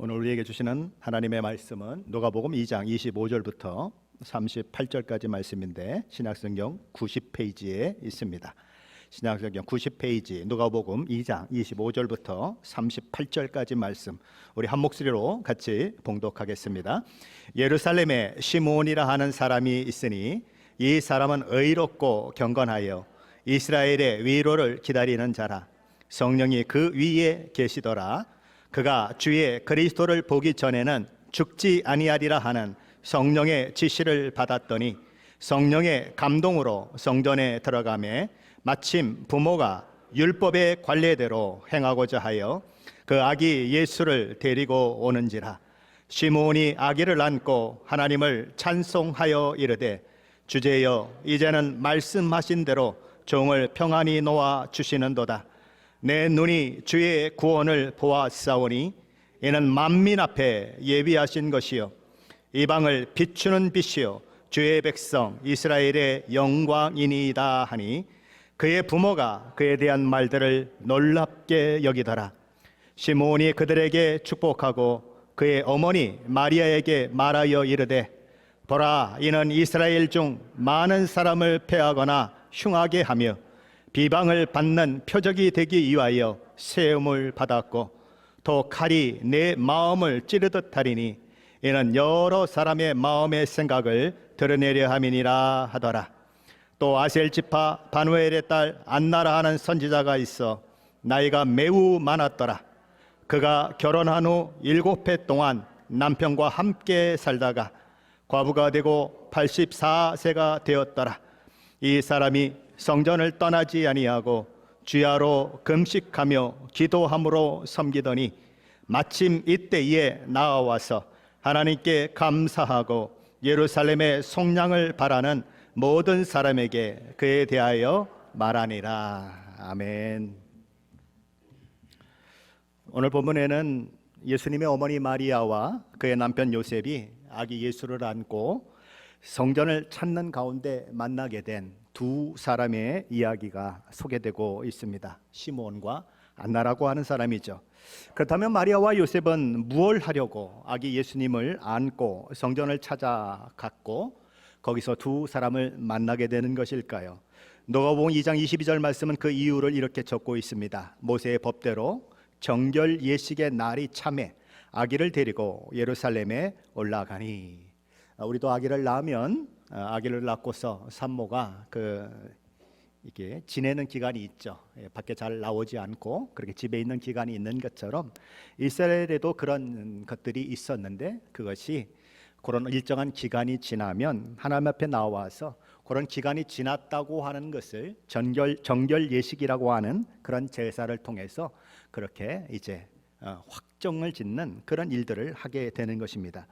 오늘 우리에게 주시는 하나님의 말씀은 누가복음 2장 25절부터 38절까지 말씀인데 신약성경 90페이지에 있습니다. 신약성경 90페이지 누가복음 2장 25절부터 38절까지 말씀 우리 한 목소리로 같이 봉독하겠습니다. 예루살렘에 시므온이라 하는 사람이 있으니 이 사람은 의롭고 경건하여 이스라엘의 위로를 기다리는 자라. 성령이 그 위에 계시더라. 그가 주의 그리스도를 보기 전에는 죽지 아니하리라 하는 성령의 지시를 받았더니 성령의 감동으로 성전에 들어가매 마침 부모가 율법의 관례대로 행하고자 하여 그 아기 예수를 데리고 오는지라. 시므온이 아기를 안고 하나님을 찬송하여 이르되 주제여 이제는 말씀하신 대로 종을 평안히 놓아 주시는도다. 내 눈이 주의 구원을 보았사오니 이는 만민 앞에 예비하신 것이요 이방을 비추는 빛이요 주의 백성 이스라엘의 영광이니이다 하니 그의 부모가 그에 대한 말들을 놀랍게 여기더라. 시므온이 그들에게 축복하고 그의 어머니 마리아에게 말하여 이르되 보라 이는 이스라엘 중 많은 사람을 패하거나 흉하게 하며 비방을 받는 표적이 되기 위하여 세움을 받았고 또 칼이 내 마음을 찌르듯 하리니 이는 여러 사람의 마음의 생각을 드러내려 함이니라 하더라. 또 아셀 지파 바누엘의 딸 안나라 하는 선지자가 있어 나이가 매우 많았더라. 그가 결혼한 후 7해 동안 남편과 함께 살다가 과부가 되고 84세가 되었더라. 이 사람이 성전을 떠나지 아니하고 주야로 금식하며 기도함으로 섬기더니 마침 이때에 나와서 하나님께 감사하고 예루살렘의 속량을 바라는 모든 사람에게 그에 대하여 말하니라. 아멘. 오늘 본문에는 예수님의 어머니 마리아와 그의 남편 요셉이 아기 예수를 안고 성전을 찾는 가운데 만나게 된 두 사람의 이야기가 소개되고 있습니다. 시므온과 안나라고 하는 사람이죠. 그렇다면 마리아와 요셉은 무엇을 하려고 아기 예수님을 안고 성전을 찾아갔고 거기서 두 사람을 만나게 되는 것일까요? 누가복음 2장 22절 말씀은 그 이유를 이렇게 적고 있습니다. 모세의 법대로 정결 예식의 날이 참에 아기를 데리고 예루살렘에 올라가니. 우리도 아기를 낳으면 아기를 낳고서 산모가 이게 지내는 기간이 있죠. 밖에 잘 나오지 않고 그렇게 집에 있는 기간이 있는 것처럼 이스라엘에도 그런 것들이 있었는데 그것이 그런 일정한 기간이 지나면 하나님 앞에 나와서 그런 기간이 지났다고 하는 것을 정결 예식이라고 하는 그런 제사를 통해서 그렇게 이제 확정을 짓는 그런 일들을 하게 되는 것입니다.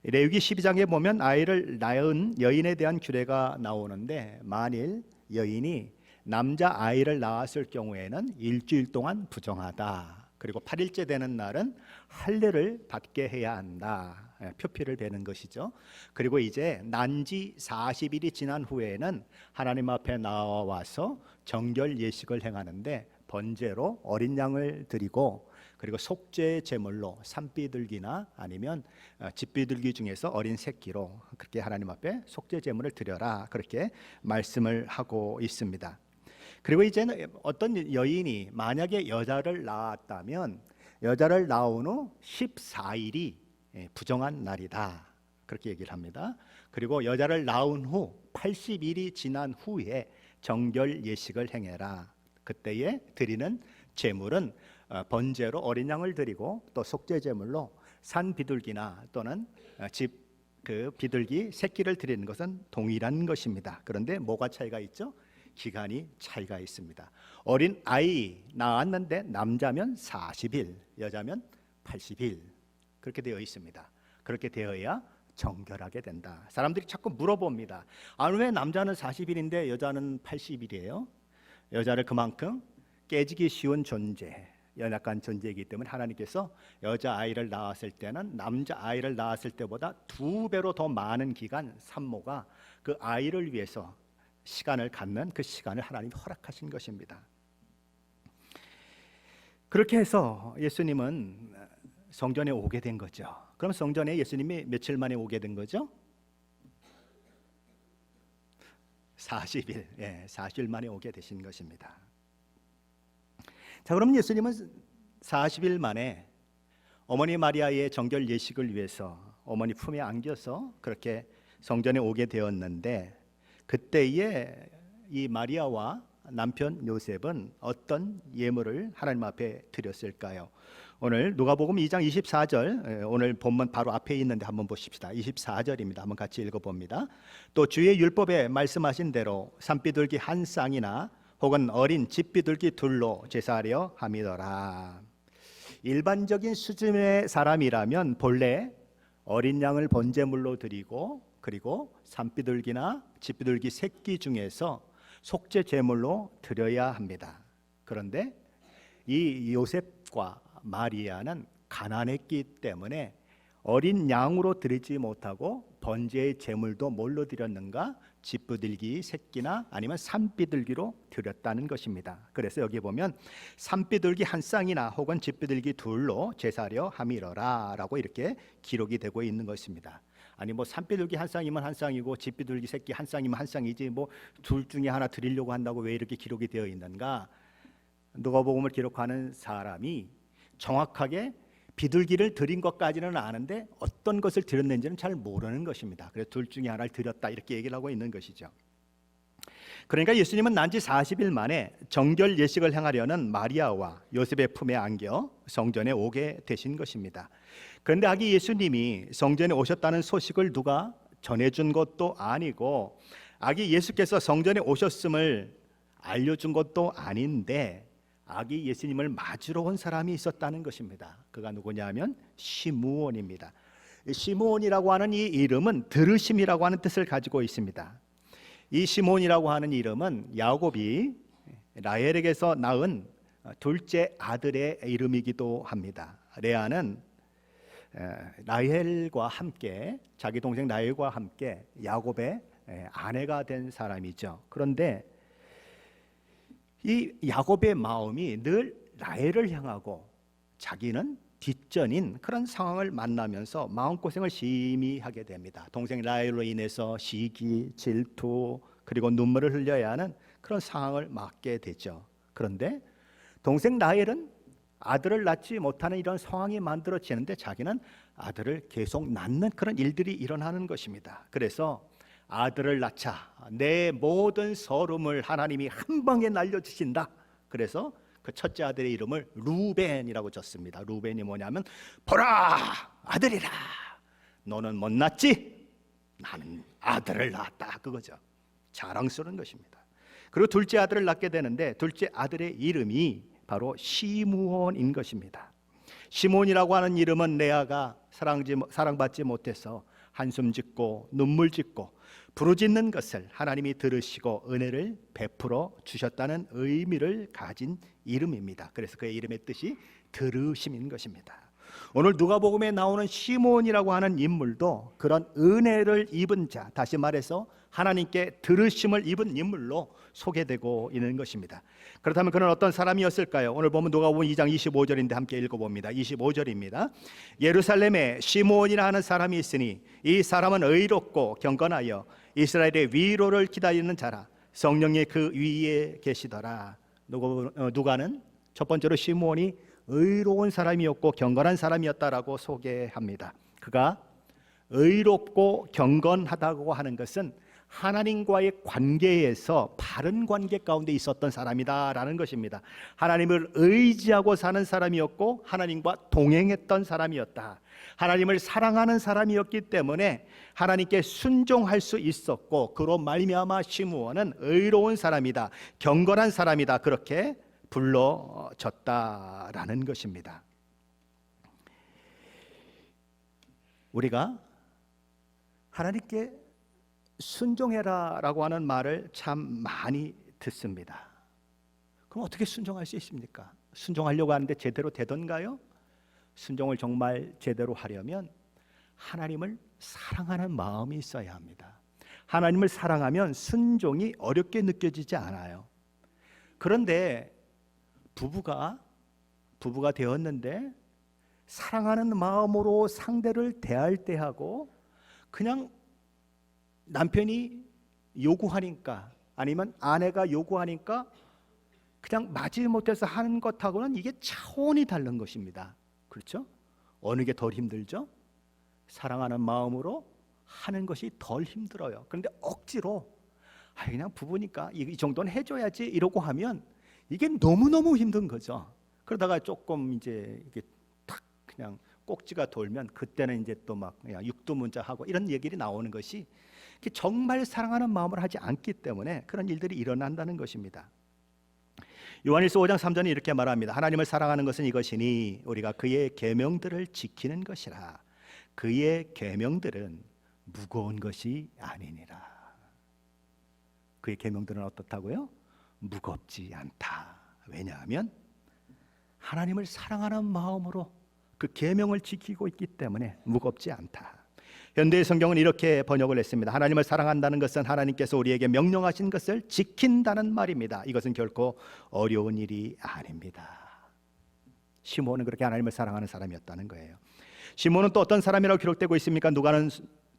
레위기 12장에 보면 아이를 낳은 여인에 대한 규례가 나오는데 만일 여인이 남자 아이를 낳았을 경우에는 일주일 동안 부정하다. 그리고 8일째 되는 날은 할례를 받게 해야 한다. 표피를 베는 것이죠. 그리고 이제 난지 40일이 지난 후에는 하나님 앞에 나와서 정결 예식을 행하는데 번제로 어린 양을 드리고 그리고 속죄 제물로 산비둘기나 아니면 집비둘기 중에서 어린 새끼로 그렇게 하나님 앞에 속죄 제물을 드려라 그렇게 말씀을 하고 있습니다. 그리고 이제는 어떤 여인이 만약에 여자를 낳았다면 여자를 낳은 후 14일이 부정한 날이다 그렇게 얘기를 합니다. 그리고 여자를 낳은 후 80일이 지난 후에 정결 예식을 행해라. 그때에 드리는 제물은 번제로 어린 양을 드리고 또 속죄 제물로 산 비둘기나 또는 집 비둘기 새끼를 드리는 것은 동일한 것입니다. 그런데 뭐가 차이가 있죠? 기간이 차이가 있습니다. 어린 아이 낳았는데 남자면 40일, 여자면 80일 그렇게 되어 있습니다. 그렇게 되어야 정결하게 된다. 사람들이 자꾸 물어봅니다. 왜 남자는 40일인데 여자는 80일이에요? 여자를 그만큼 깨지기 쉬운 존재, 연약한 존재이기 때문에 하나님께서 여자아이를 낳았을 때는 남자아이를 낳았을 때보다 2배로 더 많은 기간 산모가 그 아이를 위해서 시간을 갖는 그 시간을 하나님이 허락하신 것입니다. 그렇게 해서 예수님은 성전에 오게 된 거죠. 그럼 성전에 예수님이 며칠 만에 오게 된 거죠? 40일, 40일 만에 오게 되신 것입니다. 자, 그럼 예수님은 40일 만에 어머니 마리아의 정결 예식을 위해서 어머니 품에 안겨서 그렇게 성전에 오게 되었는데, 그때에 이 마리아와 남편 요셉은 어떤 예물을 하나님 앞에 드렸을까요? 오늘 누가복음 2장 24절, 오늘 본문 바로 앞에 있는데 한번 보십시다. 24절입니다. 한번 같이 읽어봅니다. 또 주의 율법에 말씀하신 대로 산비둘기 한 쌍이나 혹은 어린 집비둘기 둘로 제사하려 함이더라. 일반적인 수준의 사람이라면 본래 어린 양을 번제물로 드리고, 그리고 산비둘기나 집비둘기 새끼 중에서 속죄 제물로 드려야 합니다. 그런데 이 요셉과 마리아는 가난했기 때문에 어린 양으로 드리지 못하고 번제의 제물도 뭘로 드렸는가? 집비둘기 새끼나 아니면 산비둘기로 드렸다는 것입니다. 그래서 여기 보면 산비둘기 한 쌍이나 혹은 집비둘기 둘로 제사하려 함이러라 라고 이렇게 기록이 되고 있는 것입니다. 아니 뭐 산비둘기 한 쌍이면 한 쌍이고 집비둘기 새끼 한 쌍이면 한 쌍이지 뭐 둘 중에 하나 드리려고 한다고 왜 이렇게 기록이 되어 있는가? 누가복음을 기록하는 사람이 정확하게 비둘기를 드린 것까지는 아는데 어떤 것을 드렸는지는 잘 모르는 것입니다. 그래서 둘 중에 하나를 드렸다 이렇게 얘기를 하고 있는 것이죠. 그러니까 예수님은 난지 40일 만에 정결 예식을 행하려는 마리아와 요셉의 품에 안겨 성전에 오게 되신 것입니다. 그런데 아기 예수님이 성전에 오셨다는 소식을 누가 전해준 것도 아니고 아기 예수께서 성전에 오셨음을 알려준 것도 아닌데 아기 예수님을 맞으러 온 사람이 있었다는 것입니다. 그가 누구냐면 시므온입니다. 시므온이라고 하는 이 이름은 들으심이라고 하는 뜻을 가지고 있습니다. 이 시므온이라고 하는 이름은 야곱이 라헬에게서 낳은 둘째 아들의 이름이기도 합니다. 레아는 라헬과 함께, 자기 동생 라헬과 함께 야곱의 아내가 된 사람이죠. 그런데 이 야곱의 마음이 늘 라헬을 향하고 자기는 뒷전인 그런 상황을 만나면서 마음고생을 심히 하게 됩니다. 동생 라헬로 인해서 시기, 질투, 그리고 눈물을 흘려야 하는 그런 상황을 맞게 되죠. 그런데 동생 라헬은 아들을 낳지 못하는 이런 상황이 만들어지는데 자기는 아들을 계속 낳는 그런 일들이 일어나는 것입니다. 그래서 아들을 낳자 내 모든 서름을 하나님이 한 방에 날려주신다. 그래서 그 첫째 아들의 이름을 루벤이라고 졌습니다. 루벤이 뭐냐면 보라 아들이라, 너는 못 낳지 나는 아들을 낳았다, 그거죠. 자랑스러운 것입니다. 그리고 둘째 아들을 낳게 되는데 둘째 아들의 이름이 바로 시므온인 것입니다. 시므온이라고 하는 이름은 레아가 사랑받지 못해서 한숨 짓고 눈물 짓고 부르짖는 것을 하나님이 들으시고 은혜를 베풀어 주셨다는 의미를 가진 이름입니다. 그래서 그의 이름의 뜻이 들으심인 것입니다. 오늘 누가복음에 나오는 시므온이라고 하는 인물도 그런 은혜를 입은 자, 다시 말해서 하나님께 들으심을 입은 인물로 소개되고 있는 것입니다. 그렇다면 그는 어떤 사람이었을까요? 오늘 보면 누가복음 2장 25절인데 함께 읽어봅니다. 25절입니다. 예루살렘에 시므온이라 하는 사람이 있으니 이 사람은 의롭고 경건하여 이스라엘의 위로를 기다리는 자라, 성령이 그 위에 계시더라. 누가는 첫 번째로 시므온이 의로운 사람이었고 경건한 사람이었다라고 소개합니다. 그가 의롭고 경건하다고 하는 것은 하나님과의 관계에서 바른 관계 가운데 있었던 사람이다라는 것입니다. 하나님을 의지하고 사는 사람이었고 하나님과 동행했던 사람이었다. 하나님을 사랑하는 사람이었기 때문에 하나님께 순종할 수 있었고, 그로 말미암아 시므온은 의로운 사람이다, 경건한 사람이다, 그렇게 불러졌다라는 것입니다. 우리가 하나님께 순종해라 라고 하는 말을 참 많이 듣습니다. 그럼 어떻게 순종할 수 있습니까? 순종하려고 하는데 제대로 되던가요? 순종을 정말 제대로 하려면 하나님을 사랑하는 마음이 있어야 합니다. 하나님을 사랑하면 순종이 어렵게 느껴지지 않아요. 그런데 부부가 되었는데 사랑하는 마음으로 상대를 대할 때 하고 그냥 남편이 요구하니까 아니면 아내가 요구하니까 그냥 마지못해서 하는 것하고는 이게 차원이 다른 것입니다. 그렇죠? 어느 게 덜 힘들죠? 사랑하는 마음으로 하는 것이 덜 힘들어요. 그런데 억지로 그냥 부부니까 이 정도는 해줘야지 이러고 하면 이게 너무너무 힘든 거죠. 그러다가 조금 이제 이게 탁 그냥 꼭지가 돌면 그때는 이제 또 막 육두문자하고 이런 얘기들이 나오는 것이 정말 사랑하는 마음으로 하지 않기 때문에 그런 일들이 일어난다는 것입니다. 요한일서 5장 3절에 이렇게 말합니다. 하나님을 사랑하는 것은 이것이니 우리가 그의 계명들을 지키는 것이라. 그의 계명들은 무거운 것이 아니니라. 그의 계명들은 어떻다고요? 무겁지 않다. 왜냐하면 하나님을 사랑하는 마음으로 그 계명을 지키고 있기 때문에 무겁지 않다. 현대의 성경은 이렇게 번역을 했습니다. 하나님을 사랑한다는 것은 하나님께서 우리에게 명령하신 것을 지킨다는 말입니다. 이것은 결코 어려운 일이 아닙니다. 시몬은 그렇게 하나님을 사랑하는 사람이었다는 거예요. 시몬은 또 어떤 사람이라고 기록되고 있습니까? 누가는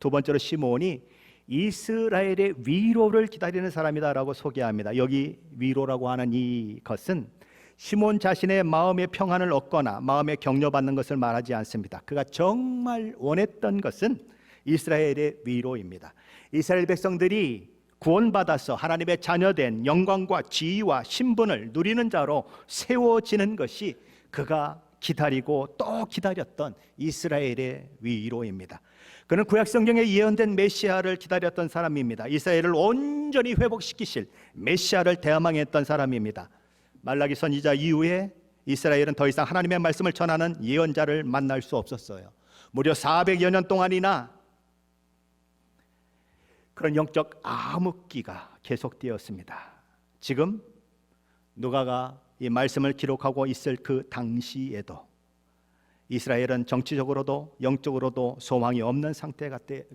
두 번째로 시몬이 이스라엘의 위로를 기다리는 사람이다라고 소개합니다. 여기 위로라고 하는 이것은 시몬 자신의 마음의 평안을 얻거나 마음에 격려받는 것을 말하지 않습니다. 그가 정말 원했던 것은 이스라엘의 위로입니다. 이스라엘 백성들이 구원받아서 하나님의 자녀된 영광과 지위와 신분을 누리는 자로 세워지는 것이 그가 기다리고 또 기다렸던 이스라엘의 위로입니다. 그는 구약 성경에 예언된 메시아를 기다렸던 사람입니다. 이스라엘을 온전히 회복시키실 메시아를 대망했던 사람입니다. 말라기 선지자 이후에 이스라엘은 더 이상 하나님의 말씀을 전하는 예언자를 만날 수 없었어요. 무려 400여 년 동안이나 그런 영적 암흑기가 계속되었습니다. 지금 누가가 이 말씀을 기록하고 있을 그 당시에도 이스라엘은 정치적으로도 영적으로도 소망이 없는 상태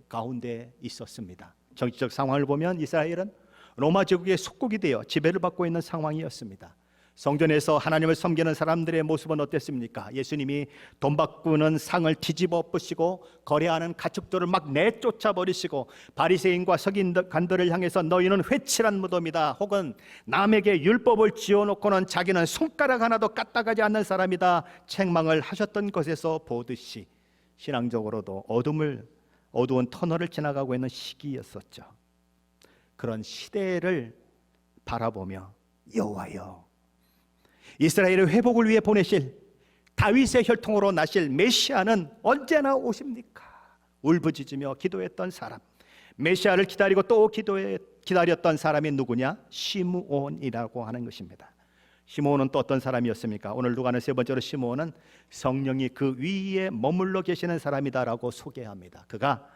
가운데 있었습니다. 정치적 상황을 보면 이스라엘은 로마 제국의 속국이 되어 지배를 받고 있는 상황이었습니다. 성전에서 하나님을 섬기는 사람들의 모습은 어땠습니까? 예수님이 돈 바꾸는 상을 뒤집어 엎으시고 거래하는 가축들을 막 내쫓아 버리시고 바리새인과 서기관들을 향해서 너희는 회칠한 무덤이다, 혹은 남에게 율법을 지어놓고는 자기는 손가락 하나도 까딱하지 않는 사람이다 책망을 하셨던 것에서 보듯이 신앙적으로도 어두운 터널을 지나가고 있는 시기였었죠. 그런 시대를 바라보며 여호와여, 이스라엘의 회복을 위해 보내실 다윗의 혈통으로 나실 메시아는 언제나 오십니까? 울부짖으며 기도했던 사람, 메시아를 기다리고 또 기다렸던 사람이 누구냐? 시므온이라고 하는 것입니다. 시므온은 또 어떤 사람이었습니까? 오늘 누가는 세 번째로 시므온은 성령이 그 위에 머물러 계시는 사람이다라고 소개합니다. 그가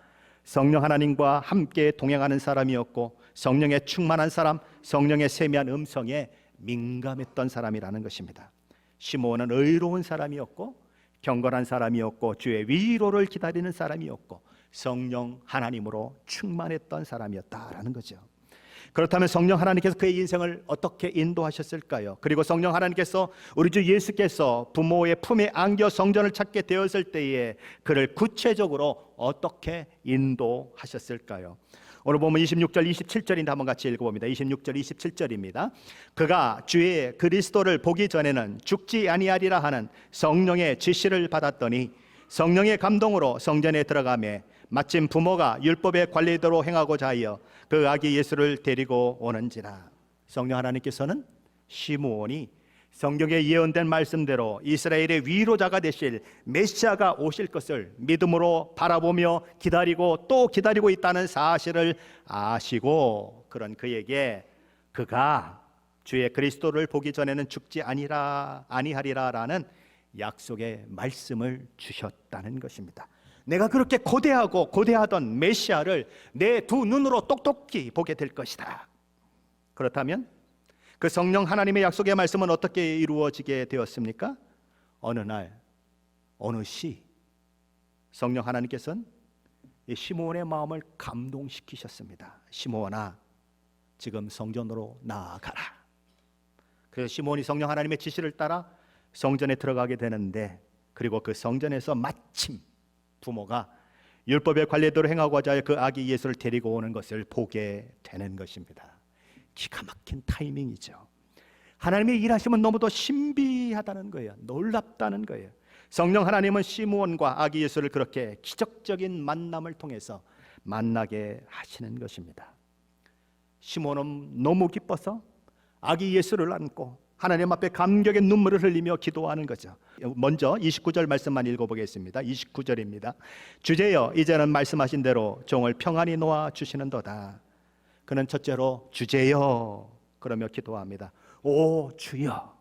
성령 하나님과 함께 동행하는 사람이었고 성령에 충만한 사람, 성령의 세미한 음성에 민감했던 사람이라는 것입니다. 시므온은 의로운 사람이었고 경건한 사람이었고 주의 위로를 기다리는 사람이었고 성령 하나님으로 충만했던 사람이었다라는 거죠. 그렇다면 성령 하나님께서 그의 인생을 어떻게 인도하셨을까요? 그리고 성령 하나님께서 우리 주 예수께서 부모의 품에 안겨 성전을 찾게 되었을 때에 그를 구체적으로 어떻게 인도하셨을까요? 오늘 보면 26절 27절인데 한번 같이 읽어봅니다. 26절 27절입니다. 그가 주의 그리스도를 보기 전에는 죽지 아니하리라 하는 성령의 지시를 받았더니 성령의 감동으로 성전에 들어가매 마침 부모가 율법의 관리대로 행하고자 하여 그 아기 예수를 데리고 오는지라. 성령 하나님께서는 시므온이 성경에 예언된 말씀대로 이스라엘의 위로자가 되실 메시아가 오실 것을 믿음으로 바라보며 기다리고 또 기다리고 있다는 사실을 아시고, 그런 그에게 그가 주의 그리스도를 보기 전에는 죽지 아니하리라라는 약속의 말씀을 주셨다는 것입니다. 내가 그렇게 고대하던 메시아를 내 두 눈으로 똑똑히 보게 될 것이다. 그렇다면 그 성령 하나님의 약속의 말씀은 어떻게 이루어지게 되었습니까? 어느 날 어느 시 성령 하나님께서는 이 시므온의 마음을 감동시키셨습니다. 시므온아, 지금 성전으로 나아가라. 그래서 시므온이 성령 하나님의 지시를 따라 성전에 들어가게 되는데 그리고 그 성전에서 마침 부모가 율법의 관례대로 행하고자 하여 그 아기 예수를 데리고 오는 것을 보게 되는 것입니다. 기가 막힌 타이밍이죠. 하나님의 일하심은 너무도 신비하다는 거예요. 놀랍다는 거예요. 성령 하나님은 시므온과 아기 예수를 그렇게 기적적인 만남을 통해서 만나게 하시는 것입니다. 시므온은 너무 기뻐서 아기 예수를 안고 하나님 앞에 감격의 눈물을 흘리며 기도하는 거죠. 먼저 29절 말씀만 읽어보겠습니다. 29절입니다. 주제여 이제는 말씀하신 대로 종을 평안히 놓아 주시는도다. 그는 첫째로 주제여 그러며 기도합니다. 오 주여,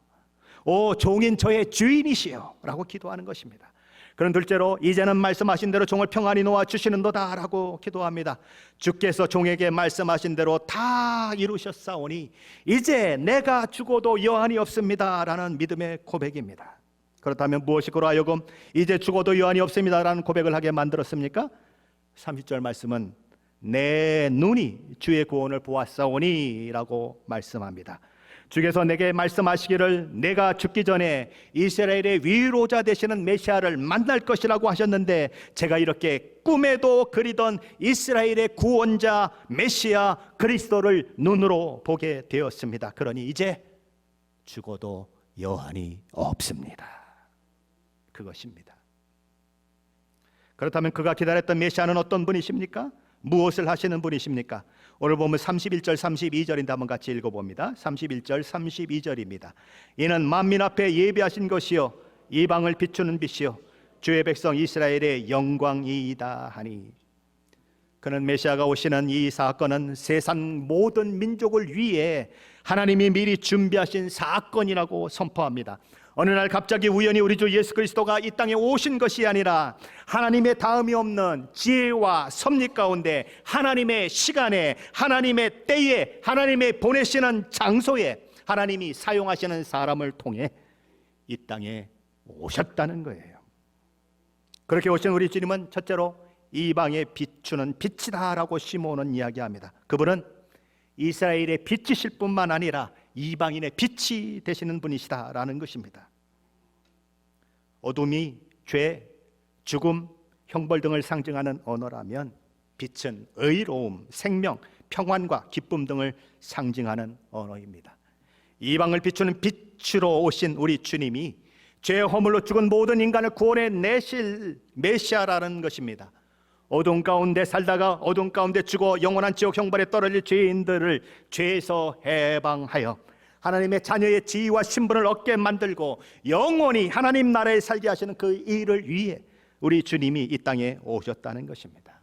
오 종인 저의 주인이시여 라고 기도하는 것입니다. 그런 둘째로 이제는 말씀하신 대로 종을 평안히 놓아 주시는도다 라고 기도합니다. 주께서 종에게 말씀하신 대로 다 이루셨사오니 이제 내가 죽어도 여한이 없습니다 라는 믿음의 고백입니다. 그렇다면 무엇이 그로 하여금 이제 죽어도 여한이 없습니다 라는 고백을 하게 만들었습니까? 30절 말씀은 내 눈이 주의 구원을 보았사오니 라고 말씀합니다. 주께서 내게 말씀하시기를 내가 죽기 전에 이스라엘의 위로자 되시는 메시아를 만날 것이라고 하셨는데 제가 이렇게 꿈에도 그리던 이스라엘의 구원자 메시아 그리스도를 눈으로 보게 되었습니다. 그러니 이제 죽어도 여한이 없습니다. 그것입니다. 그렇다면 그가 기다렸던 메시아는 어떤 분이십니까? 무엇을 하시는 분이십니까? 오늘 보면 31절 32절인데 한번 같이 읽어봅니다. 31절 32절입니다. 이는 만민 앞에 예비하신 것이요 이방을 비추는 빛이요 주의 백성 이스라엘의 영광이다 하니. 그는 메시아가 오시는 이 사건은 세상 모든 민족을 위해 하나님이 미리 준비하신 사건이라고 선포합니다. 어느 날 갑자기 우연히 우리 주 예수 그리스도가 이 땅에 오신 것이 아니라 하나님의 다음이 없는 지혜와 섭리 가운데 하나님의 시간에 하나님의 때에 하나님의 보내시는 장소에 하나님이 사용하시는 사람을 통해 이 땅에 오셨다는 거예요. 그렇게 오신 우리 주님은 첫째로 이방에 비추는 빛이다라고 시므온은 이야기합니다. 그분은 이스라엘의 빛이실 뿐만 아니라 이방인의 빛이 되시는 분이시다라는 것입니다. 어둠이 죄, 죽음, 형벌 등을 상징하는 언어라면 빛은 의로움, 생명, 평안과 기쁨 등을 상징하는 언어입니다. 이방을 비추는 빛으로 오신 우리 주님이 죄의 허물로 죽은 모든 인간을 구원해 내실 메시아라는 것입니다. 어둠 가운데 살다가 어둠 가운데 죽어 영원한 지옥 형벌에 떨어질 죄인들을 죄에서 해방하여 하나님의 자녀의 지위와 신분을 얻게 만들고 영원히 하나님 나라에 살게 하시는 그 일을 위해 우리 주님이 이 땅에 오셨다는 것입니다.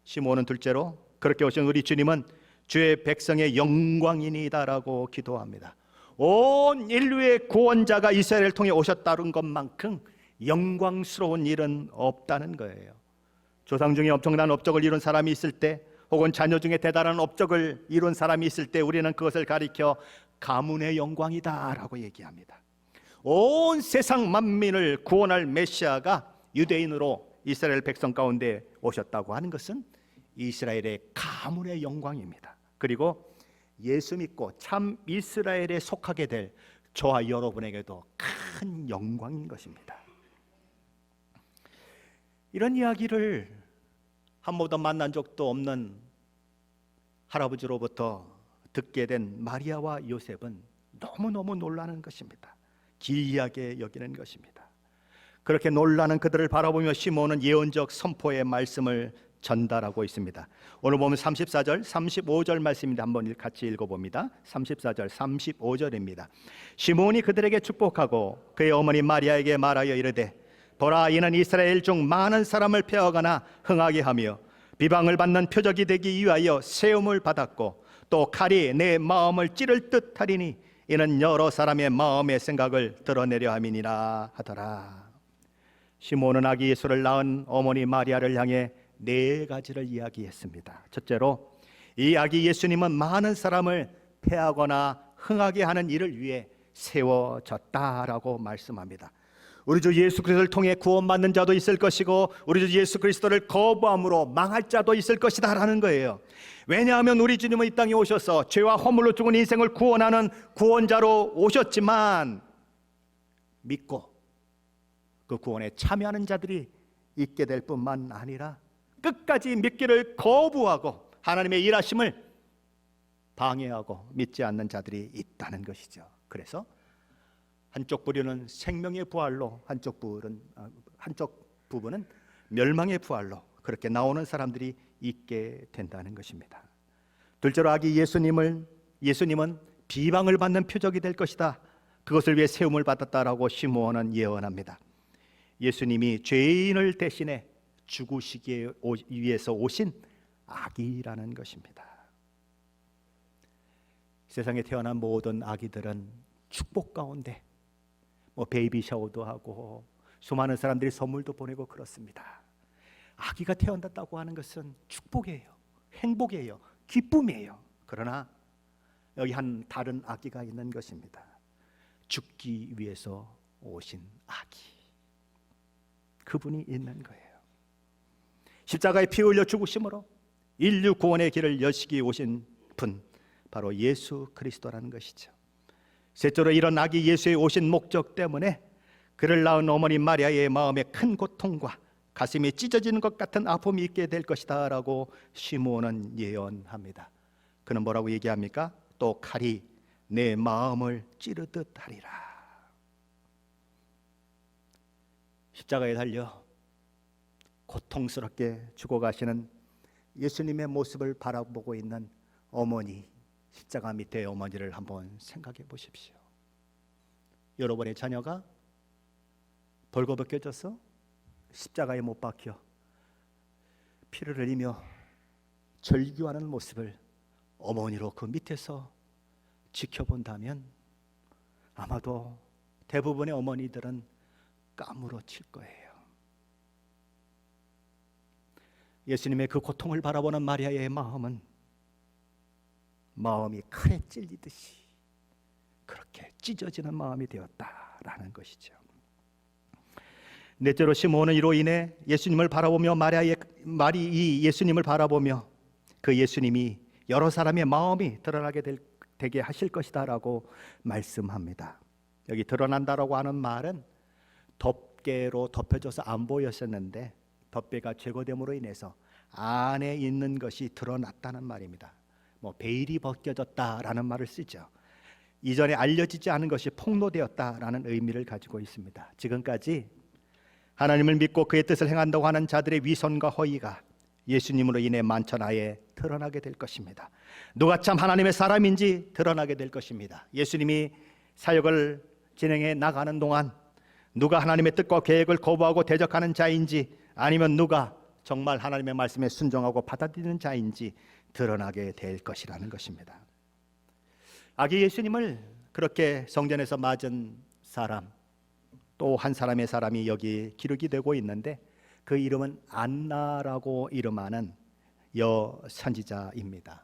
시므온은 둘째로 그렇게 오신 우리 주님은 주의 백성의 영광이니다라고 기도합니다. 온 인류의 구원자가 이스라엘을 통해 오셨다는 것만큼 영광스러운 일은 없다는 거예요. 조상 중에 엄청난 업적을 이룬 사람이 있을 때 혹은 자녀 중에 대단한 업적을 이룬 사람이 있을 때 우리는 그것을 가리켜 가문의 영광이다라고 얘기합니다. 온 세상 만민을 구원할 메시아가 유대인으로 이스라엘 백성 가운데 오셨다고 하는 것은 이스라엘의 가문의 영광입니다. 그리고 예수 믿고 참 이스라엘에 속하게 될 저와 여러분에게도 큰 영광인 것입니다. 이런 이야기를 한 번도 만난 적도 없는 할아버지로부터 듣게 된 마리아와 요셉은 너무너무 놀라는 것입니다. 기이하게 여기는 것입니다. 그렇게 놀라는 그들을 바라보며 시므온은 예언적 선포의 말씀을 전달하고 있습니다. 오늘 보면 34절, 35절 말씀인데 한번 같이 읽어봅니다. 34절, 35절입니다. 시므온이 그들에게 축복하고 그의 어머니 마리아에게 말하여 이르되 보라 이는 이스라엘 중 많은 사람을 폐하거나 흥하게 하며 비방을 받는 표적이 되기 위하여 세움을 받았고 또 칼이 내 마음을 찌를 듯 하리니 이는 여러 사람의 마음의 생각을 드러내려 함이니라 하더라. 시므온은 아기 예수를 낳은 어머니 마리아를 향해 네 가지를 이야기했습니다. 첫째로 이 아기 예수님은 많은 사람을 폐하거나 흥하게 하는 일을 위해 세워졌다라고 말씀합니다. 우리 주 예수 그리스도를 통해 구원받는 자도 있을 것이고 우리 주 예수 그리스도를 거부함으로 망할 자도 있을 것이다 라는 거예요. 왜냐하면 우리 주님은 이 땅에 오셔서 죄와 허물로 죽은 인생을 구원하는 구원자로 오셨지만 믿고 그 구원에 참여하는 자들이 있게 될 뿐만 아니라 끝까지 믿기를 거부하고 하나님의 일하심을 방해하고 믿지 않는 자들이 있다는 것이죠. 그래서 한쪽 부류는 생명의 부활로, 한쪽 부분은 멸망의 부활로 그렇게 나오는 사람들이 있게 된다는 것입니다. 둘째로 아기 예수님은 비방을 받는 표적이 될 것이다. 그것을 위해 세움을 받았다라고 시므온은 예언합니다. 예수님이 죄인을 대신해 죽으시기 위해서 오신 아기라는 것입니다. 세상에 태어난 모든 아기들은 축복 가운데 베이비 샤워도 하고 수많은 사람들이 선물도 보내고 그렇습니다. 아기가 태어났다고 하는 것은 축복이에요, 행복이에요, 기쁨이에요. 그러나 여기 한 다른 아기가 있는 것입니다. 죽기 위해서 오신 아기, 그분이 있는 거예요. 십자가에 피 흘려 죽으심으로 인류 구원의 길을 여시기 오신 분, 바로 예수 그리스도라는 것이죠. 셋째로 이런 아기 예수의 오신 목적 때문에 그를 낳은 어머니 마리아의 마음에 큰 고통과 가슴이 찢어지는 것 같은 아픔이 있게 될 것이다 라고 시므온은 예언합니다. 그는 뭐라고 얘기합니까? 또 칼이 내 마음을 찌르듯 하리라. 십자가에 달려 고통스럽게 죽어가시는 예수님의 모습을 바라보고 있는 어머니, 십자가 밑에 어머니를 한번 생각해 보십시오. 여러분의 자녀가 벌거벗겨져서 십자가에 못 박혀 피를 흘리며 절규하는 모습을 어머니로 그 밑에서 지켜본다면 아마도 대부분의 어머니들은 까무러칠 거예요. 예수님의 그 고통을 바라보는 마리아의 마음이 칼에 찔리듯이 그렇게 찢어지는 마음이 되었다라는 것이죠. 넷째로 시므온은 이로 인해 예수님을 바라보며 말이 예수님을 바라보며 그 예수님이 여러 사람의 마음이 드러나게 되게 하실 것이다라고 말씀합니다. 여기 드러난다라고 하는 말은 덮개로 덮여져서 안 보였었는데 덮개가 제거됨으로 인해서 안에 있는 것이 드러났다는 말입니다. 베일이 벗겨졌다라는 말을 쓰죠. 이전에 알려지지 않은 것이 폭로되었다라는 의미를 가지고 있습니다. 지금까지 하나님을 믿고 그의 뜻을 행한다고 하는 자들의 위선과 허위가 예수님으로 인해 만천하에 드러나게 될 것입니다. 누가 참 하나님의 사람인지 드러나게 될 것입니다. 예수님이 사역을 진행해 나가는 동안 누가 하나님의 뜻과 계획을 거부하고 대적하는 자인지, 아니면 누가 정말 하나님의 말씀에 순종하고 받아들이는 자인지 드러나게 될 것이라는 것입니다. 아기 예수님을 그렇게 성전에서 맞은 사람, 또 한 사람의 사람이 여기 기록이 되고 있는데 그 이름은 안나라고 이름하는 여선지자입니다.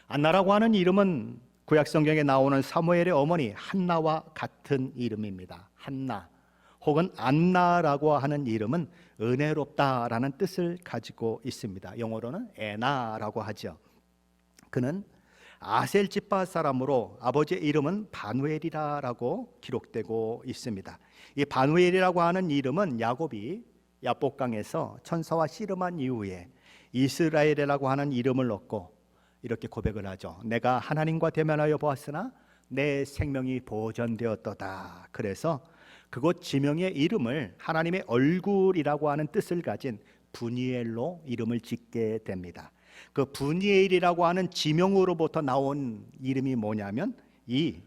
안나라고 하는 이름은 구약 성경에 나오는 사무엘의 어머니 한나와 같은 이름입니다. 한나 혹은 안나라고 하는 이름은 은혜롭다라는 뜻을 가지고 있습니다. 영어로는 에나라고 하죠. 그는 아셀 지파 사람으로 아버지의 이름은 바누엘이라고 기록되고 있습니다. 이 바누엘이라고 하는 이름은 야곱이 야복강에서 천사와 씨름한 이후에 이스라엘이라고 하는 이름을 얻고 이렇게 고백을 하죠. 내가 하나님과 대면하여 보았으나 내 생명이 보존되었도다. 그래서 그곳 지명의 이름을 하나님의 얼굴이라고 하는 뜻을 가진 브니엘로 이름을 짓게 됩니다. 그 브니엘이라고 하는 지명으로부터 나온 이름이 뭐냐면 이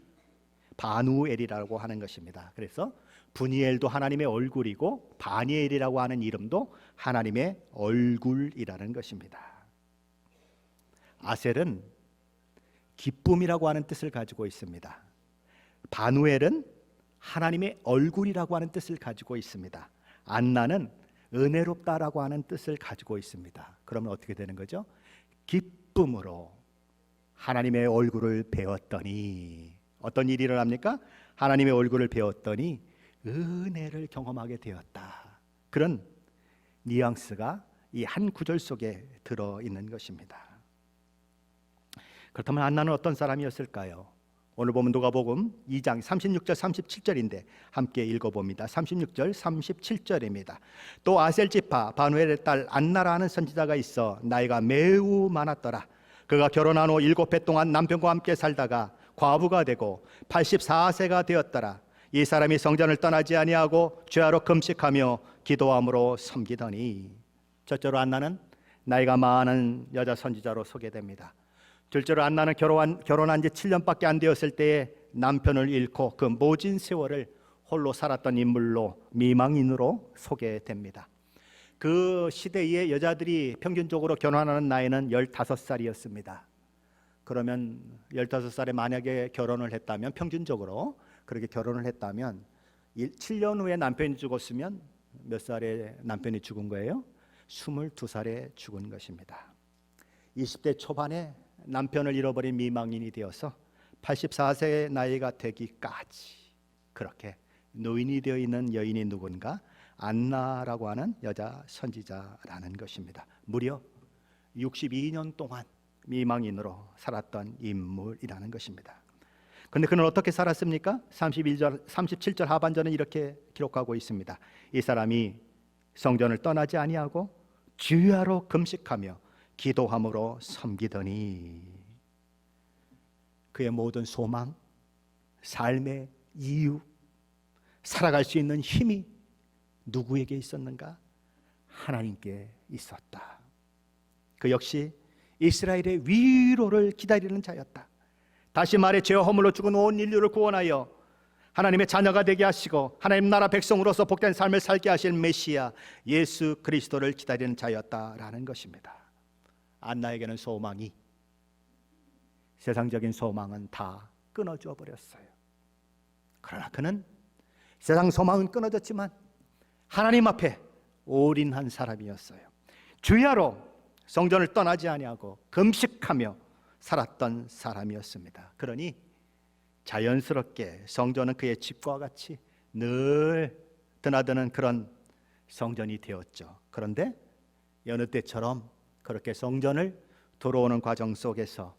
바누엘이라고 하는 것입니다. 그래서 브니엘도 하나님의 얼굴이고 바니엘이라고 하는 이름도 하나님의 얼굴이라는 것입니다. 아셀은 기쁨이라고 하는 뜻을 가지고 있습니다. 바누엘은 하나님의 얼굴이라고 하는 뜻을 가지고 있습니다. 안나는 은혜롭다라고 하는 뜻을 가지고 있습니다. 그러면 어떻게 되는 거죠? 기쁨으로 하나님의 얼굴을 배웠더니 어떤 일이 일어납니까? 하나님의 얼굴을 배웠더니 은혜를 경험하게 되었다. 그런 뉘앙스가 이 한 구절 속에 들어있는 것입니다. 그렇다면 안나는 어떤 사람이었을까요? 오늘 보면 누가복음 2장 36절 37절인데 함께 읽어봅니다. 36절 37절입니다. 또 아셀 지파 바누엘의 딸 안나라는 선지자가 있어 나이가 매우 많았더라. 그가 결혼한 후 7해 동안 남편과 함께 살다가 과부가 되고 84세가 되었더라. 이 사람이 성전을 떠나지 아니하고 죄하러 금식하며 기도함으로 섬기더니. 첫째로 안나는 나이가 많은 여자 선지자로 소개됩니다. 둘째로 안나는 결혼한 지 7년밖에 안 되었을 때에 남편을 잃고 그 모진 세월을 홀로 살았던 인물로 미망인으로 소개됩니다. 그 시대의 여자들이 평균적으로 결혼하는 나이는 15살이었습니다. 그러면 15살에 만약에 결혼을 했다면, 평균적으로 그렇게 결혼을 했다면 7년 후에 남편이 죽었으면 몇 살에 남편이 죽은 거예요? 22살에 죽은 것입니다. 20대 초반에 남편을 잃어버린 미망인이 되어서 84세의 나이가 되기까지 그렇게 노인이 되어 있는 여인이 누군가? 안나라고 하는 여자 선지자라는 것입니다. 무려 62년 동안 미망인으로 살았던 인물이라는 것입니다. 그런데 그는 어떻게 살았습니까? 37절 하반절은 이렇게 기록하고 있습니다. 이 사람이 성전을 떠나지 아니하고 주야로 금식하며 기도함으로 섬기더니. 그의 모든 소망, 삶의 이유, 살아갈 수 있는 힘이 누구에게 있었는가? 하나님께 있었다. 그 역시 이스라엘의 위로를 기다리는 자였다. 다시 말해 죄와 허물로 죽은 온 인류를 구원하여 하나님의 자녀가 되게 하시고 하나님 나라 백성으로서 복된 삶을 살게 하실 메시아 예수 그리스도를 기다리는 자였다라는 것입니다. 안나에게는 소망이, 세상적인 소망은 다 끊어져 버렸어요. 그러나 그는 세상 소망은 끊어졌지만 하나님 앞에 올인한 사람이었어요. 주야로 성전을 떠나지 아니하고 금식하며 살았던 사람이었습니다. 그러니 자연스럽게 성전은 그의 집과 같이 늘 드나드는 그런 성전이 되었죠. 그런데 여느 때처럼 그렇게 성전을 들어오는 과정 속에서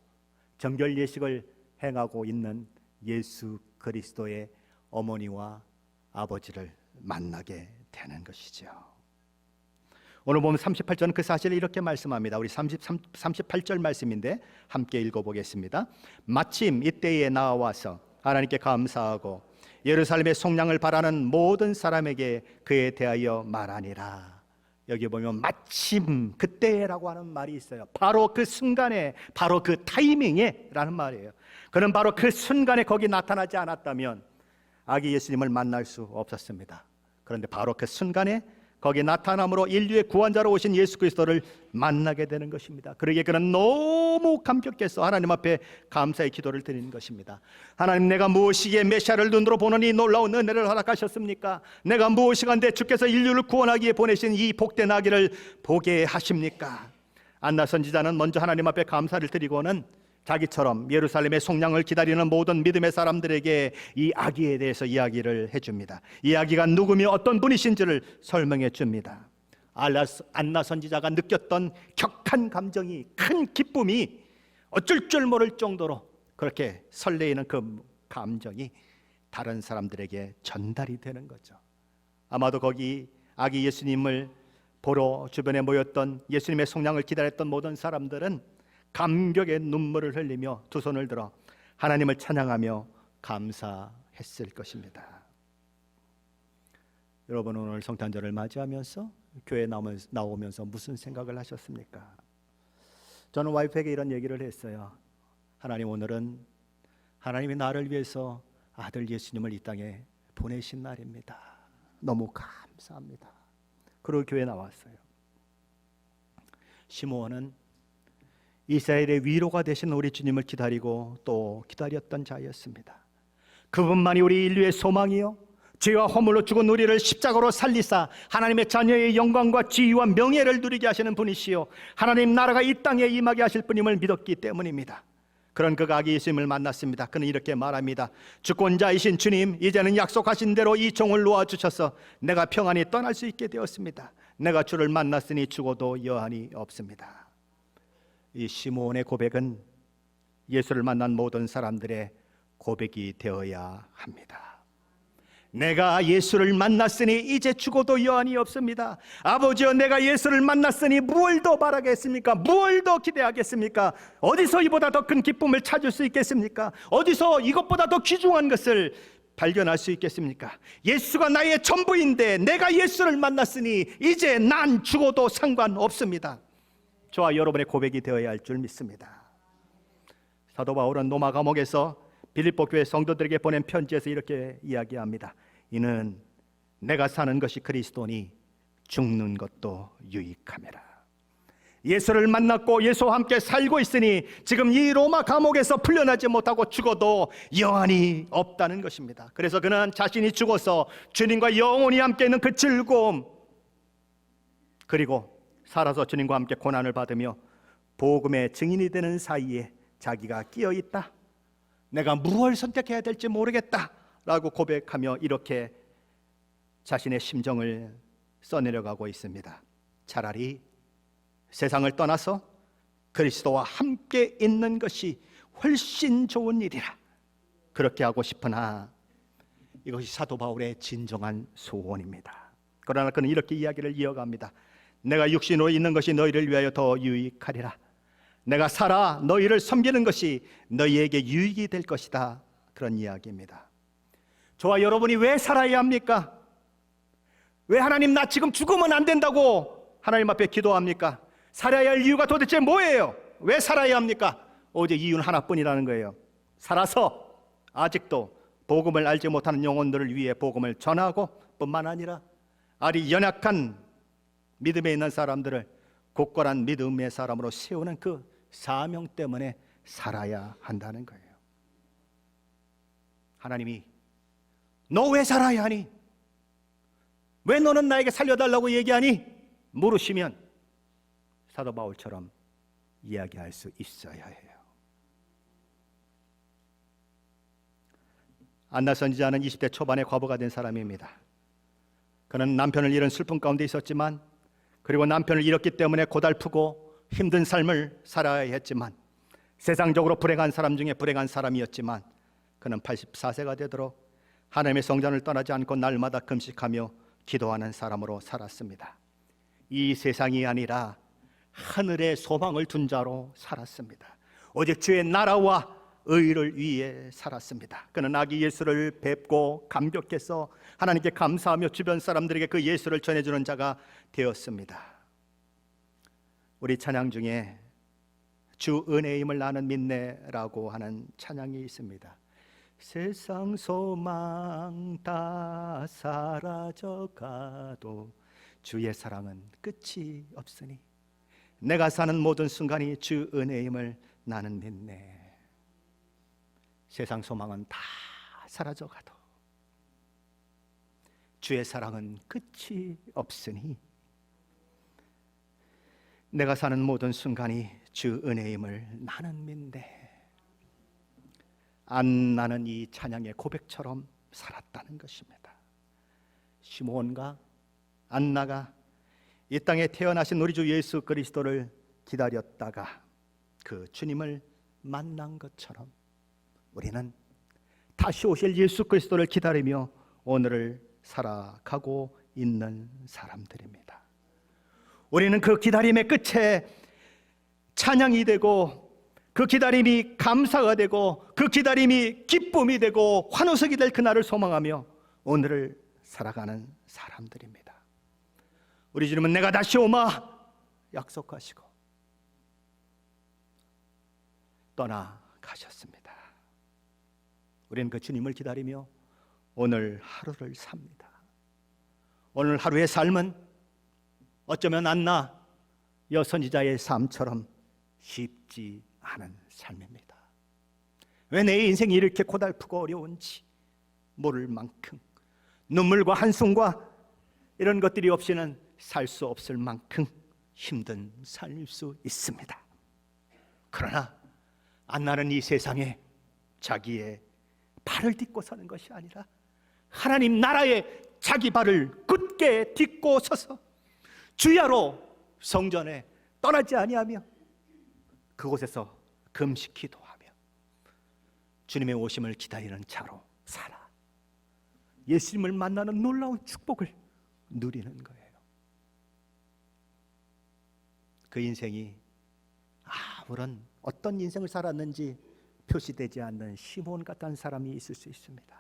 정결 예식을 행하고 있는 예수 그리스도의 어머니와 아버지를 만나게 되는 것이죠. 오늘 보면 38절은 그 사실을 이렇게 말씀합니다. 우리 38절 말씀인데 함께 읽어보겠습니다. 마침 이때에 나와서 하나님께 감사하고 예루살렘의 속량을 바라는 모든 사람에게 그에 대하여 말하니라. 여기 보면 마침 그때라고 하는 말이 있어요. 바로 그 순간에, 바로 그 타이밍에 라는 말이에요. 그는 바로 그 순간에 거기 나타나지 않았다면 아기 예수님을 만날 수 없었습니다. 그런데 바로 그 순간에 거기 나타남으로 인류의 구원자로 오신 예수 그리스도를 만나게 되는 것입니다. 그러기에 그는 너무 감격해서 하나님 앞에 감사의 기도를 드리는 것입니다. 하나님, 내가 무엇이기에 메시아를 눈으로 보는 이 놀라운 은혜를 허락하셨습니까? 내가 무엇이간데 주께서 인류를 구원하기에 보내신 이 복된 아기를 보게 하십니까? 안나 선지자는 먼저 하나님 앞에 감사를 드리고는 자기처럼 예루살렘의 속량을 기다리는 모든 믿음의 사람들에게 이 아기에 대해서 이야기를 해줍니다. 이 아기가 누구며 어떤 분이신지를 설명해 줍니다. 안나 선지자가 느꼈던 격한 감정이, 큰 기쁨이 어쩔 줄 모를 정도로 그렇게 설레이는 그 감정이 다른 사람들에게 전달이 되는 거죠. 아마도 거기 아기 예수님을 보러 주변에 모였던 예수님의 속량을 기다렸던 모든 사람들은 감격의 눈물을 흘리며 두 손을 들어 하나님을 찬양하며 감사했을 것입니다. 여러분, 오늘 성탄절을 맞이하면서 교회에 나오면서 무슨 생각을 하셨습니까? 저는 와이프에게 이런 얘기를 했어요. 하나님, 오늘은 하나님이 나를 위해서 아들 예수님을 이 땅에 보내신 날입니다. 너무 감사합니다. 그리고 교회에 나왔어요. 시므온은 이스라엘의 위로가 되신 우리 주님을 기다리고 또 기다렸던 자였습니다. 그분만이 우리 인류의 소망이요, 죄와 허물로 죽은 우리를 십자가로 살리사 하나님의 자녀의 영광과 지위와 명예를 누리게 하시는 분이시요, 하나님 나라가 이 땅에 임하게 하실 분임을 믿었기 때문입니다. 그런 그가 아기 예수님을 만났습니다. 그는 이렇게 말합니다. 주권자이신 주님, 이제는 약속하신 대로 이 종을 놓아주셔서 내가 평안히 떠날 수 있게 되었습니다. 내가 주를 만났으니 죽어도 여한이 없습니다. 이 시므온의 고백은 예수를 만난 모든 사람들의 고백이 되어야 합니다. 내가 예수를 만났으니 이제 죽어도 여한이 없습니다. 아버지여, 내가 예수를 만났으니 무엇을 더 바라겠습니까? 무엇을 더 기대하겠습니까? 어디서 이보다 더 큰 기쁨을 찾을 수 있겠습니까? 어디서 이것보다 더 귀중한 것을 발견할 수 있겠습니까? 예수가 나의 전부인데 내가 예수를 만났으니 이제 난 죽어도 상관없습니다. 저와 여러분의 고백이 되어야 할 줄 믿습니다. 사도 바울은 로마 감옥에서 빌립보 교회 성도들에게 보낸 편지에서 이렇게 이야기합니다. 이는 내가 사는 것이 그리스도니 죽는 것도 유익함이라. 예수를 만났고 예수와 함께 살고 있으니 지금 이 로마 감옥에서 풀려나지 못하고 죽어도 여한이 없다는 것입니다. 그래서 그는 자신이 죽어서 주님과 영원히 함께 있는 그 즐거움, 그리고 살아서 주님과 함께 고난을 받으며 복음의 증인이 되는 사이에 자기가 끼어 있다. 내가 무엇을 선택해야 될지 모르겠다 라고 고백하며 이렇게 자신의 심정을 써내려가고 있습니다. 차라리 세상을 떠나서 그리스도와 함께 있는 것이 훨씬 좋은 일이라 그렇게 하고 싶으나 이것이 사도 바울의 진정한 소원입니다. 그러나 그는 이렇게 이야기를 이어갑니다. 내가 육신으로 있는 것이 너희를 위하여 더 유익하리라. 내가 살아 너희를 섬기는 것이 너희에게 유익이 될 것이다. 그런 이야기입니다. 저와 여러분이 왜 살아야 합니까? 왜 하나님 나 지금 죽으면 안 된다고 하나님 앞에 기도합니까? 살아야 할 이유가 도대체 뭐예요? 왜 살아야 합니까? 오직 이유는 하나뿐이라는 거예요. 살아서 아직도 복음을 알지 못하는 영혼들을 위해 복음을 전하고 뿐만 아니라 아리 연약한 믿음에 있는 사람들을 굳건한 믿음의 사람으로 세우는 그 사명 때문에 살아야 한다는 거예요. 하나님이 너 왜 살아야 하니? 왜 너는 나에게 살려달라고 얘기하니? 물으시면 사도 바울처럼 이야기할 수 있어야 해요. 안나 선지자는 20대 초반에 과부가 된 사람입니다. 그는 남편을 잃은 슬픔 가운데 있었지만, 그리고 남편을 잃었기 때문에 고달프고 힘든 삶을 살아야 했지만, 세상적으로 불행한 사람 중에 불행한 사람이었지만, 그는 84세가 되도록 하나님의 성전을 떠나지 않고 날마다 금식하며 기도하는 사람으로 살았습니다. 이 세상이 아니라 하늘의 소망을 둔 자로 살았습니다. 오직 주의 나라와 의를 위해 살았습니다. 그는 아기 예수를 뵙고 감격해서 하나님께 감사하며 주변 사람들에게 그 예수를 전해주는 자가 되었습니다. 우리 찬양 중에 주 은혜의 힘을 나는 믿네라고 하는 찬양이 있습니다. 세상 소망 다 사라져가도 주의 사랑은 끝이 없으니 내가 사는 모든 순간이 주 은혜의 힘을 나는 믿네. 세상 소망은 다 사라져가도 주의 사랑은 끝이 없으니 내가 사는 모든 순간이 주 은혜의 힘을 나는 믿네. 안나는 이 찬양의 고백처럼 살았다는 것입니다. 시므온과 안나가 이 땅에 태어나신 우리 주 예수 그리스도를 기다렸다가 그 주님을 만난 것처럼 우리는 다시 오실 예수 그리스도를 기다리며 오늘을 살아가고 있는 사람들입니다. 우리는 그 기다림의 끝에 찬양이 되고, 그 기다림이 감사가 되고, 그 기다림이 기쁨이 되고 환호석이 될 그날을 소망하며 오늘을 살아가는 사람들입니다. 우리 주님은 내가 다시 오마 약속하시고 떠나가셨습니다. 우리는 그 주님을 기다리며 오늘 하루를 삽니다. 오늘 하루의 삶은 어쩌면 안나 여선지자의 삶처럼 쉽지 않은 삶입니다. 왜 내 인생이 이렇게 고달프고 어려운지 모를 만큼, 눈물과 한숨과 이런 것들이 없이는 살 수 없을 만큼 힘든 삶일 수 있습니다. 그러나 안나는 이 세상에 자기의 발을 딛고 서는 것이 아니라 하나님 나라에 자기 발을 굳게 딛고 서서 주야로 성전에 떠나지 아니하며 그곳에서 금식 기도하며 주님의 오심을 기다리는 자로 살아 예수님을 만나는 놀라운 축복을 누리는 거예요. 그 인생이 아무런 어떤 인생을 살았는지 표시되지 않는 시몬 같은 사람이 있을 수 있습니다.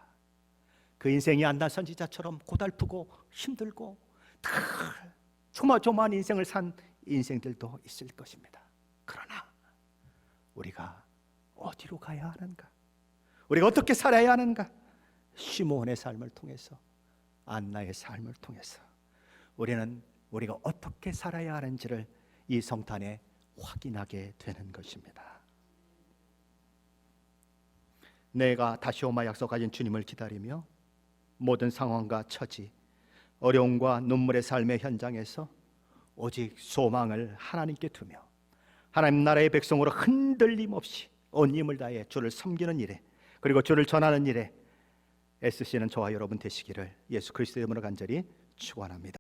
그 인생이 안나 선지자처럼 고달프고 힘들고 다 조마조마한 인생을 산 인생들도 있을 것입니다. 그러나 우리가 어디로 가야 하는가? 우리가 어떻게 살아야 하는가? 시몬의 삶을 통해서, 안나의 삶을 통해서 우리는 우리가 어떻게 살아야 하는지를 이 성탄에 확인하게 되는 것입니다. 내가 다시 오마 약속 가진 주님을 기다리며 모든 상황과 처지, 어려움과 눈물의 삶의 현장에서 오직 소망을 하나님께 두며 하나님 나라의 백성으로 흔들림 없이 온 힘을 다해 주를 섬기는 일에, 그리고 주를 전하는 일에 애쓰시는 저와 여러분 되시기를 예수 그리스도의 이름으로 간절히 축원합니다.